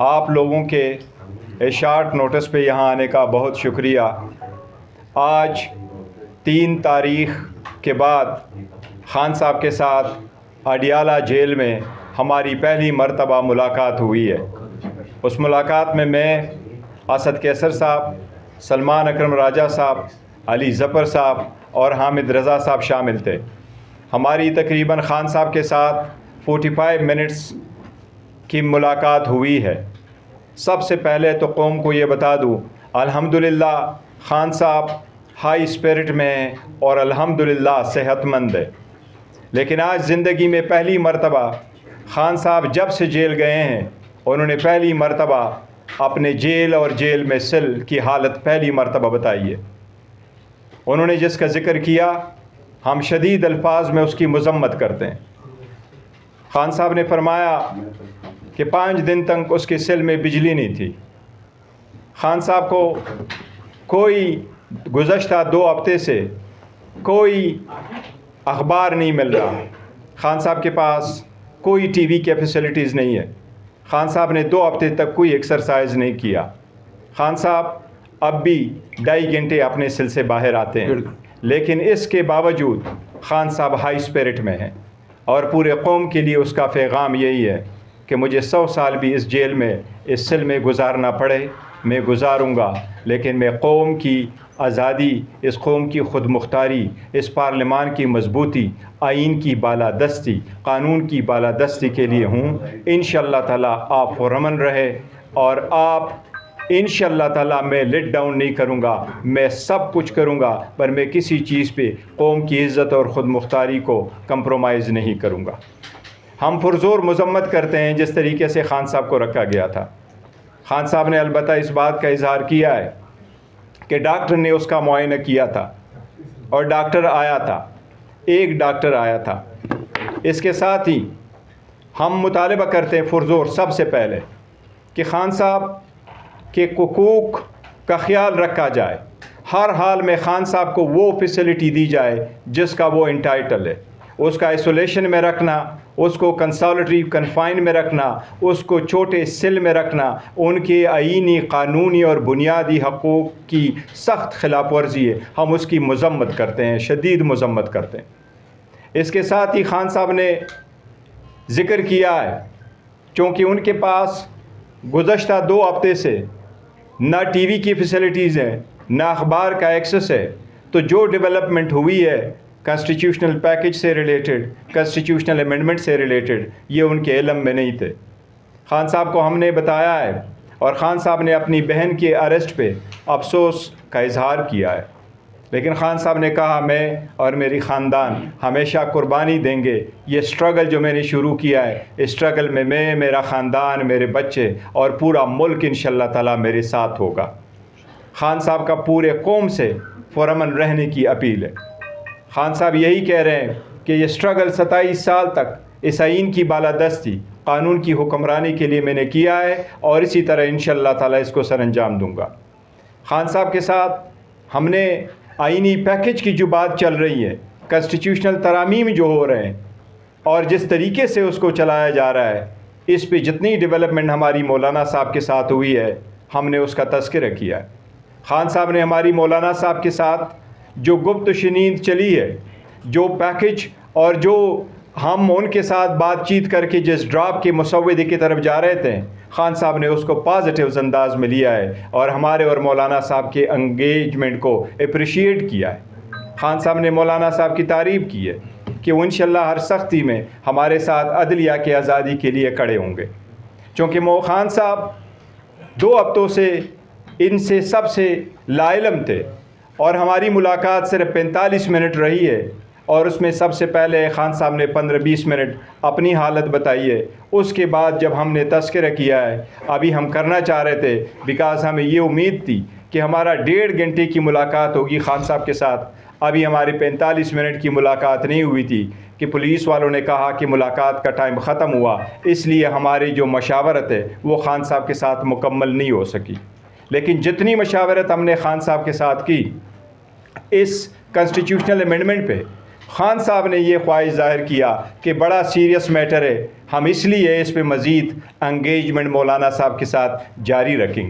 آپ لوگوں کے شارٹ نوٹس پہ یہاں آنے کا بہت شکریہ۔ آج 3 تاریخ کے بعد خان صاحب کے ساتھ اڈیالہ جیل میں ہماری پہلی مرتبہ ملاقات ہوئی ہے۔ اس ملاقات میں اسد کیسر صاحب، سلمان اکرم راجہ صاحب، علی ظفر صاحب اور حامد رضا صاحب شامل تھے۔ ہماری تقریباً خان صاحب کے ساتھ 45 منٹس کی ملاقات ہوئی ہے۔ سب سے پہلے تو قوم کو یہ بتا دوں، الحمدللہ خان صاحب ہائی اسپرٹ میں ہیں اور الحمدللہ صحت مند ہے۔ لیکن آج زندگی میں پہلی مرتبہ خان صاحب جب سے جیل گئے ہیں، انہوں نے پہلی مرتبہ اپنے جیل اور جیل میں سل کی حالت پہلی مرتبہ بتائی ہے۔ انہوں نے جس کا ذکر کیا، ہم شدید الفاظ میں اس کی مذمت کرتے ہیں۔ خان صاحب نے فرمایا کہ 5 دن تک اس کے سیل میں بجلی نہیں تھی۔ خان صاحب کو کوئی گزشتہ 2 ہفتے سے کوئی اخبار نہیں مل رہا۔ خان صاحب کے پاس کوئی ٹی وی کی فیسلٹیز نہیں ہے۔ خان صاحب نے 2 ہفتے تک کوئی ایکسرسائز نہیں کیا۔ خان صاحب اب بھی 2.5 گھنٹے اپنے سیل سے باہر آتے ہیں، لیکن اس کے باوجود خان صاحب ہائی اسپرٹ میں ہیں، اور پورے قوم کے لیے اس کا پیغام یہی ہے کہ مجھے 100 سال بھی اس جیل میں، اس سیل میں گزارنا پڑے، میں گزاروں گا، لیکن میں قوم کی آزادی، اس قوم کی خود مختاری، اس پارلیمان کی مضبوطی، آئین کی بالادستی، قانون کی بالادستی کے لیے ہوں۔ انشاءاللہ تعالیٰ آپ پرامن رہے، اور آپ انشاءاللہ تعالیٰ میں لیٹ ڈاؤن نہیں کروں گا، میں سب کچھ کروں گا، پر میں کسی چیز پہ قوم کی عزت اور خود مختاری کو کمپرومائز نہیں کروں گا۔ ہم پرزور مذمت کرتے ہیں جس طریقے سے خان صاحب کو رکھا گیا تھا۔ خان صاحب نے البتہ اس بات کا اظہار کیا ہے کہ ڈاکٹر نے اس کا معائنہ کیا تھا، اور ڈاکٹر آیا تھا، ایک ڈاکٹر آیا تھا۔ اس کے ساتھ ہی ہم مطالبہ کرتے ہیں پرزور سب سے پہلے کہ خان صاحب کے حقوق کا خیال رکھا جائے، ہر حال میں خان صاحب کو وہ فیسلٹی دی جائے جس کا وہ انٹائٹل ہے۔ اس کا آئسولیشن میں رکھنا، اس کو کنسالیٹری کنفائن میں رکھنا، اس کو چھوٹے سیل میں رکھنا، ان کے آئینی، قانونی اور بنیادی حقوق کی سخت خلاف ورزی ہے۔ ہم اس کی مذمت کرتے ہیں، شدید مذمت کرتے ہیں۔ اس کے ساتھ ہی خان صاحب نے ذکر کیا ہے، چونکہ ان کے پاس گزشتہ 2 ہفتے سے نہ ٹی وی کی فیسلٹیز ہیں، نہ اخبار کا ایکسس ہے، تو جو ڈیولپمنٹ ہوئی ہے کانسٹیٹیوشنل پیکج سے ریلیٹڈ، کانسٹیٹیوشنل امینڈمنٹ سے ریلیٹڈ، یہ ان کے علم میں نہیں تھے۔ خان صاحب کو ہم نے بتایا ہے، اور خان صاحب نے اپنی بہن کے اریسٹ پہ افسوس کا اظہار کیا ہے، لیکن خان صاحب نے کہا میں اور میری خاندان ہمیشہ قربانی دیں گے۔ یہ اسٹرگل جو میں نے شروع کیا ہے، اس اسٹرگل میں میرا خاندان، میرے بچے اور پورا ملک انشاءاللہ تعالیٰ میرے ساتھ ہوگا۔ خان صاحب کا پورے قوم سے پرامن رہنے کی اپیل ہے۔ خان صاحب یہی کہہ رہے ہیں کہ یہ اسٹرگل 27 سال تک اس آئین کی بالادستی، قانون کی حکمرانی کے لیے میں نے کیا ہے، اور اسی طرح انشاءاللہ تعالیٰ اس کو سر انجام دوں گا۔ خان صاحب کے ساتھ ہم نے آئینی پیکج کی جو بات چل رہی ہے، کانسٹیٹیوشنل ترامیم جو ہو رہے ہیں، اور جس طریقے سے اس کو چلایا جا رہا ہے، اس پہ جتنی ڈیولپمنٹ ہماری مولانا صاحب کے ساتھ ہوئی ہے، ہم نے اس کا تذکرہ کیا ہے۔ خان صاحب نے ہماری مولانا صاحب کے ساتھ جو گفت و شنید چلی ہے، جو پیکج اور جو ہم ان کے ساتھ بات چیت کر کے جس ڈراپ کے مسودے کی طرف جا رہے تھے، خان صاحب نے اس کو پازیٹیو انداز میں لیا ہے، اور ہمارے اور مولانا صاحب کے انگیجمنٹ کو اپریشیٹ کیا ہے۔ خان صاحب نے مولانا صاحب کی تعریف کی ہے کہ وہ انشاءاللہ ہر سختی میں ہمارے ساتھ عدلیہ کی آزادی کے لیے کھڑے ہوں گے۔ چونکہ خان صاحب 2 ہفتوں سے ان سے سب سے لا علم تھے، اور ہماری ملاقات صرف 45 منٹ رہی ہے، اور اس میں سب سے پہلے خان صاحب نے 15-20 منٹ اپنی حالت بتائی ہے۔ اس کے بعد جب ہم نے تذکرہ کیا ہے، ابھی ہم کرنا چاہ رہے تھے، بیکاز ہمیں یہ امید تھی کہ ہمارا 1.5 گھنٹے کی ملاقات ہوگی خان صاحب کے ساتھ، ابھی ہماری 45 منٹ کی ملاقات نہیں ہوئی تھی کہ پولیس والوں نے کہا کہ ملاقات کا ٹائم ختم ہوا، اس لیے ہماری جو مشاورت ہے وہ خان صاحب کے ساتھ مکمل نہیں ہو سکی۔ لیکن جتنی مشاورت ہم نے خان صاحب کے ساتھ کی اس کانسٹیٹیوشنل امینڈمنٹ پہ، خان صاحب نے یہ خواہش ظاہر کیا کہ بڑا سیریس میٹر ہے، ہم اس لیے اس پہ مزید انگیجمنٹ مولانا صاحب کے ساتھ جاری رکھیں گے۔